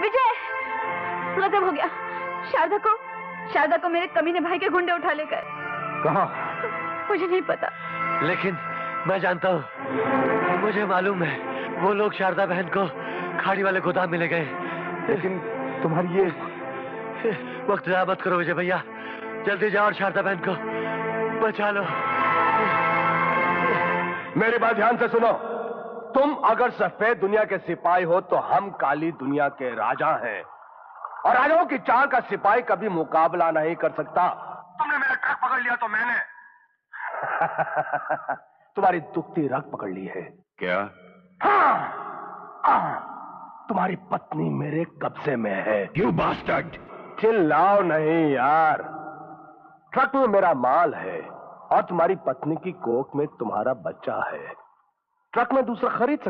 विजय, गजब हो गया। शारदा को मेरे कमीने भाई के गुंडे उठा ले गए। कहाँ? मुझे नहीं पता, लेकिन मैं जानता हूँ, मुझे मालूम है वो लोग शारदा बहन को खाड़ी वाले गोदाम में ले गए। लेकिन तुम्हारी ये वक्त ज़ाया मत करो विजय भैया, जल्दी जाओ और शारदा बहन को बचा लो। मेरी बात ध्यान से सुनो। तुम अगर सफेद दुनिया के सिपाही हो तो हम काली दुनिया के राजा हैं, और राजाओं की चाल का सिपाही कभी मुकाबला नहीं कर सकता। तुमने मेरा ट्रक पकड़ लिया तो मैंने तुम्हारी दुखती रग पकड़ ली है। क्या? तुम्हारी पत्नी मेरे कब्जे में है। You bastard! चिल्लाओ नहीं यार। ट्रक में मेरा माल है और तुम्हारी पत्नी की कोख में तुम्हारा बच्चा है। ट्रक में दूसरा खरीद